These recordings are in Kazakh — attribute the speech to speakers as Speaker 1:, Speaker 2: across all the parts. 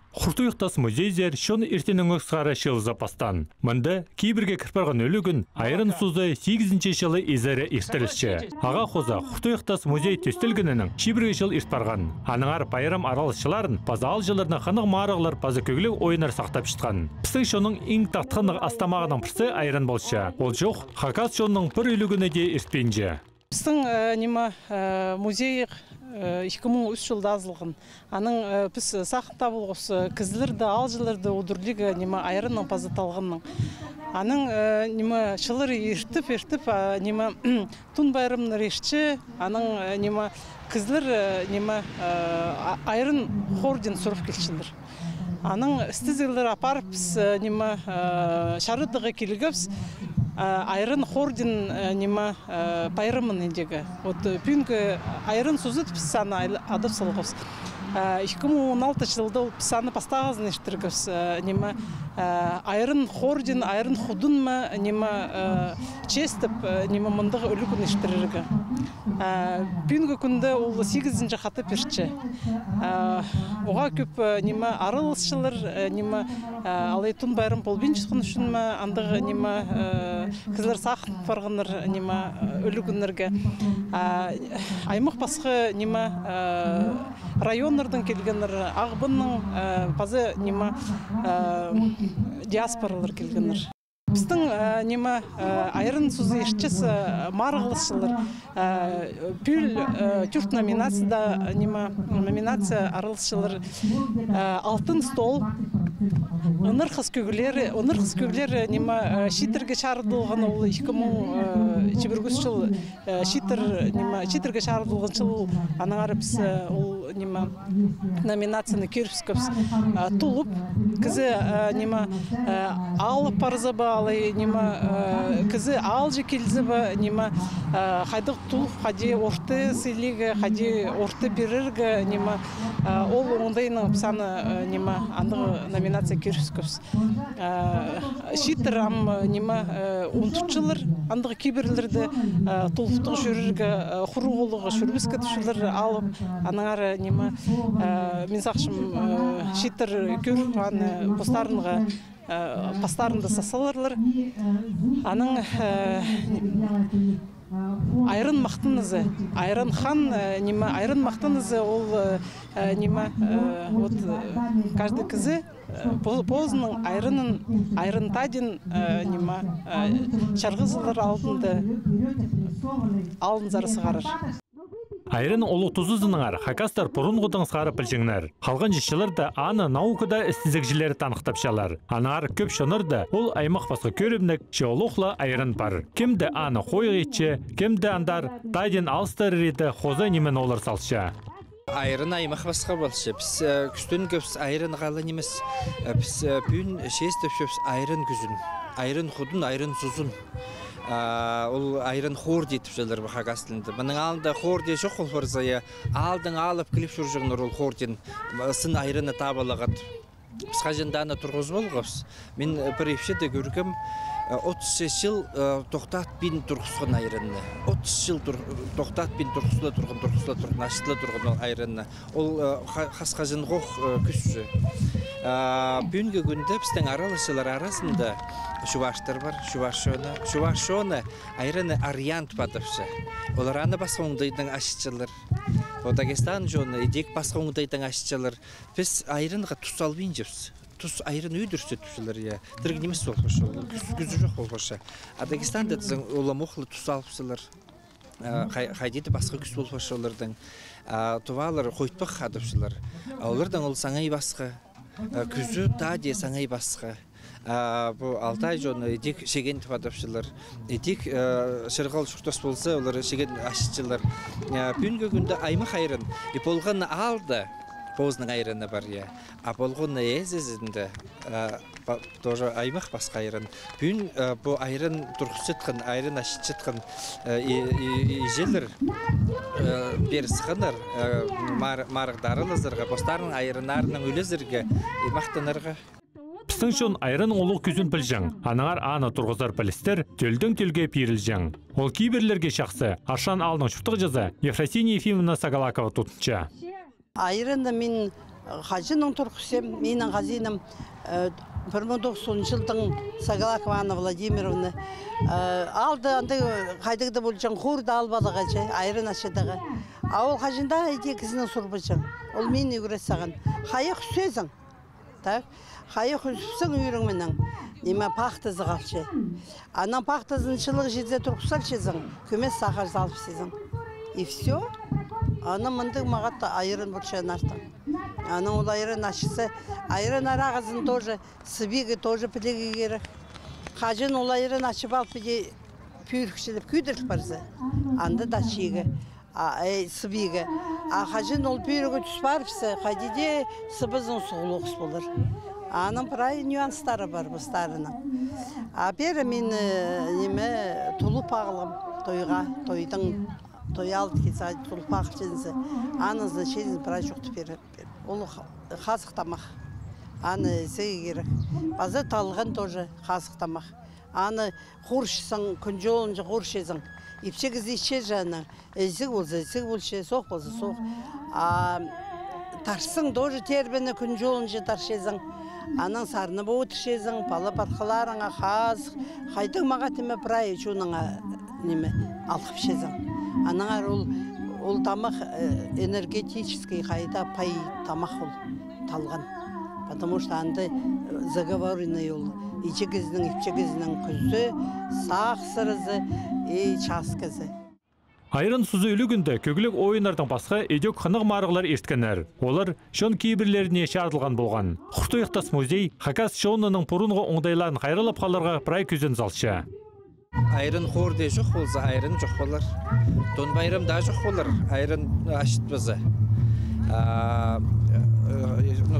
Speaker 1: Құртуйықтас музейзер шон ертенің өксіғара шыл запастан. Мұнда кейбірге кірпарған өлігін айрын сузы 8-ші жылы изәрі ертілішчі. Аға қоза Құртуйықтас музей төстілгінінің шибірге жыл ертпарған. Аныңар пайрам аралышыларын пазал жыларына қанық марығылар пазы көглеу ойынар сақтап шытқан. Пістің шоның ең тақтықынық астамағының пірсі айрын болшы. Ол жоқ, Хакас шонның бір өлігіні де ертпейінже.
Speaker 2: Біздің музей 2003 жылда азылған. Аның біз сақында болғыз кізілерді, алжыларды удырлығы айрының пазаталғының. Аның шылыр ертіп, тұн байрымны решчі, аның кізілер айрын хорден сұрып келшілер. Аның істізгілер апарып біз шарыдығы келігіпс, айрын хорден пайрымын ендегі. Пүнгі айрын сүзіт біз саны адып сылғыз. 2016 жылда біз саны пастағызын ештіргіз. Айрын хорден, айрын худын ма честіп мұндығы өлігін ештіріргі. Пүнгі күнді ол 8-ші қаты перші. Оға көп арылысшылар, алай тұн байрым полбен жүзгін үшін андығы кізлер сақын барғыныр өлігінлерге. Аймық басқы районлардан келгенлер, ағбынның пазы диаспоралар келгенлер. Біздің айрын сөзі ешчесі марғылысшылар. Пүл түрт номинация арылысшылар. Алтын стол. Онырқыз көгілер шитерге шарыдылған ол 2021 жыл шитерге шарыдылған жыл анағары біз ол номинацияны көріпс көпс тұлып кізі алып парызы ба алай кізі алжы келзі ба қайдық тұлып қаде орты сыйлығы қаде орты беріргі ол оңдайының саны андығы номинация көріпс көпс шитер ұнтықшылар андығы кейбірлерді тұлыптық жүріргі құру қолығы жүрбіскі түшілер алып анаңары мен сақшым шитер көріп постарынды сасаларлар аның айрын мақтынызы, айрын хан, айрын мақтынызы ол каждый кізі позының айрын тадин шарғызылар алдын зары сығарыр.
Speaker 1: Айрын олу тұзызыныңар, Хакастар бұрынғыдың сғары пілжіңнер. Қалған жешілерді аны наукыда істізікжілері танықтапшалар. Анар көп шонырды, ол аймақ басқы көрімнік жеолуқлы айрын бар. Кемді аны қойғы етші, кемді андар тайден алыстар реті қоза немен олар салшы.
Speaker 3: Айрын аймақ басқа болшы. Біз күстен көпс айрын қалы немес. Біз бүйін шестіп шөпс айрын күзін. Айрын құдын, айрын сұзын. Ол айрын хор дейтіп жайлар бұқа қастылынды. Бұның алында хор де жоқ ол барзая. Алдың алып кіліп жүржігінір ол хор ден. Сын айрыны табалағат. Біз қажынданы тұрғыз болғыз. Мен бір епшеді көргім 30 жыл тоқтат бен тұрғысқан айрынны. 30 жыл тоқтат бен тұрғысыла тұрғын, ашытыла тұрғын айрынны. Ол қасқажын ғоқ күші. Бүгінгі күнді біздің аралысылар арасында Шуваштар бар, Шувашоны айрыны ариант бадыпшы. Олар аны басқа оңдайдың ашытчылар. Дагестан жоны едек басқа оңдайдың ашытчылар. Біз айрынға тұс албейін жепсі. Тұс айрын өйдірсі түпшілер. Діргі немес болғышы, күзі жоқ болғышы. Дагестанда оламоқлы тұс алыпсылар. Қайдеті басқа күз болғышы олардың. Тувалар қойтпақ қадыпшылар. Олардан ол саңай басқа. Күзі таде саңай басқа. Бұл Алтай жоны едек шеген тұпадапшылар. Едек шырғал шұртас болса, олар шеген ашытшылар. Бүгінгі күнді аймақ айрын. Болғаны алды. Позның айрыны бар, а болғаны әзізінде тоже аймақ басқа айрын. Бүгін бұл айрын тұрқысытқын, айрын ашытшытқын ежелер берісқанар, марығдарылызырға, постарының айрынарының өлізірге мақтанырға.
Speaker 1: Пістің шон айрын олық күзін пілжің, анағар аны тұрғызар пілістер төлдің төлге пейрілжің. Ол кейбірлерге шақсы, Аршан Алның шүптіқ жазы Ефросиния Ефимовна Сагалакова тұтынша.
Speaker 4: Айрында мен Хажының тұрқысем, менің қазиным 1990 жылдың Сагалакована Владимировна алды андай қайдығды болжан құрды албадыға жай, айрын ашыдығы. Ауыл қажында әйде кізінің сұрбыжың. Ол мен үйгірес саған. Қайық сөзің. Қайық үсіпсің үйріңменің. Неме пақтызы қалшы. Анан пақтызын шылығы жерде тұрқысал шезің. Көмес сақар залып сезің. И все. Ана мындың мағатта айырын бұршан артың. Ана ол айрын ашысы. Айрын арағызын тоже, сыбиғы тоже пілігі керек. Қажын ол айрын ашып алып біде пүйіркшіліп күйдіріп барзы. Анды да шегі, сыбиғы. Қажын ол пүйірігі түс барыпсы, қайдеде сыбызың сұғылы оқыс болыр. Аның бірай нюанстары бар бұстарының. Бері мен тұлып ағылым тойға, той алды кесі тұлып ағыл жеңізі. Аныңызды шезін бірай жоқты беріп. Ол қазық тамақ. Аны сәге керек. Базы талған тоже қазық тамақ. Аны қоршысың, күн жолынжы қоршесің. Епшегіз ешше жаны. Әзік болса, әзік болшы, соқ болса, соқ. Тарсың тоже тербені күн жолынжы таршезің. Аның сарыны бұл өтішезің, палы батқыларыңа қазық. Қайдың мағатыме бірай жоныңа алқып шезің. Аныңар ол тамақ энергетический қайда пай тамақ ол талған. Потому что анды заговоренный ол. Ичегізінің күзі, сақ сырызы, час кізі.
Speaker 1: Айрын сузы үлігінде көгілік ойынардың басқа едек қынық марығылар ерткенер. Олар шон кейбірлеріне шағылған болған. Құқтойықтас музей Хакас шонының пұрынғы оңдайларын қайрылып қаларға прай күзін залшы.
Speaker 3: Айрын хорде жоқ болса, айрын жоқ болар. Тон байрам да жоқ болар, айрын ашыт бізі.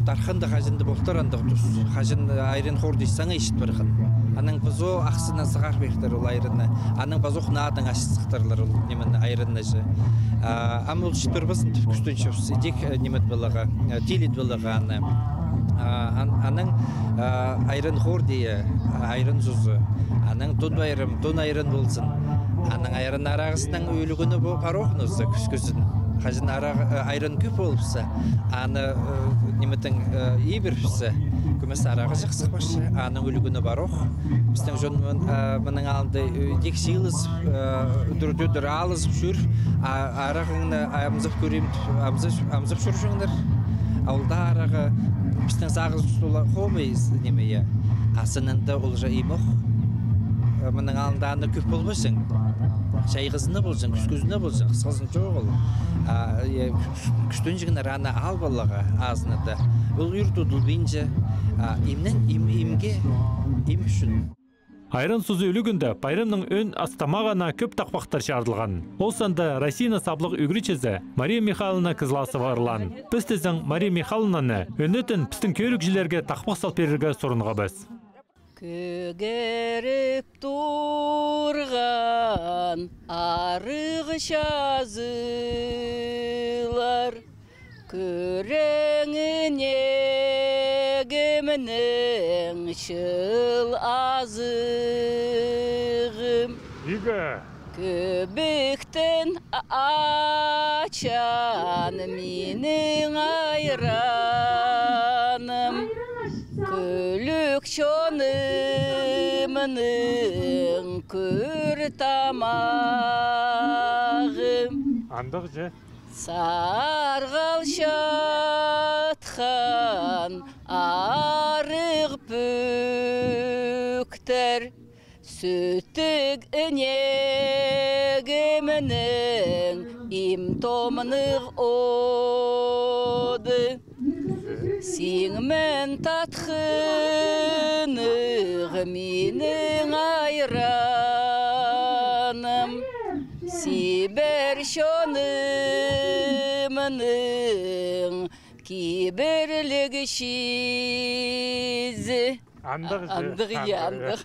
Speaker 3: Тархынды қажынды болтар андық тұс. Қажын айрын хорде саңа ешіт бірғын. Аның бұзо ақсынан сығар бектер ол айрынны. Аның базоқ наадың ашыт сықтарлар ол немені айрынны жы. Ам ол шыт бір бізін түпкістен шөпсі. Дек немет бұлыға, телет бұлыға аны. Аның айрын хордейі, айрын зұзы. Аның тон байрым, тон айрын болсын. Аның айрын арағысының өлігіні пароқын ұзы күскізін. Қажын айрын көп болыпсы. Аны неметін ебірпсі. Көмес арағы жақсық башы. Аның өлігіні бароқ. Біздің жон мұның алынды дек сиылыз, дүр алызып жүр. Арағыңны амзып көрем, амзып жүр жүңдір. Ауылда арағы біздің сағыз қомайыз немeye. Асынында ол жа имоқ. Мұның алында аны көп болбасың. Шайғызыны болсың, күскізіні болсың, қысқызын жоқ ол. Күстен жігіні рана ал балаға азынады. Ол үйірді ұдылбейінже, имге, им үшін.
Speaker 1: Айрын сузы үлігінде байрымның өн астамағана көп тақпақтар шардылған. Ол санда Россияна саблық үгірічезі Мария Михайловна Кызласова арлан. Біз тезің Мария Михайловнаны өнетін пістің көрікжілерге тақпақ сал перерге сұрынға біз.
Speaker 5: Көгеріп тұрған арығы жазылар, көреңіне кімнің шыл азығым. Көбіктен ачан менің айраным. Көлік шонымының көр тамағым.
Speaker 1: Андық же?
Speaker 5: Сарғал шатқан арық пөктер, сөттік інегімінің имтомынық оды. Сеңмен татқынық менің айраным, Сибір шонымының кибірлігі шезі.
Speaker 1: Андық же?
Speaker 5: Андық.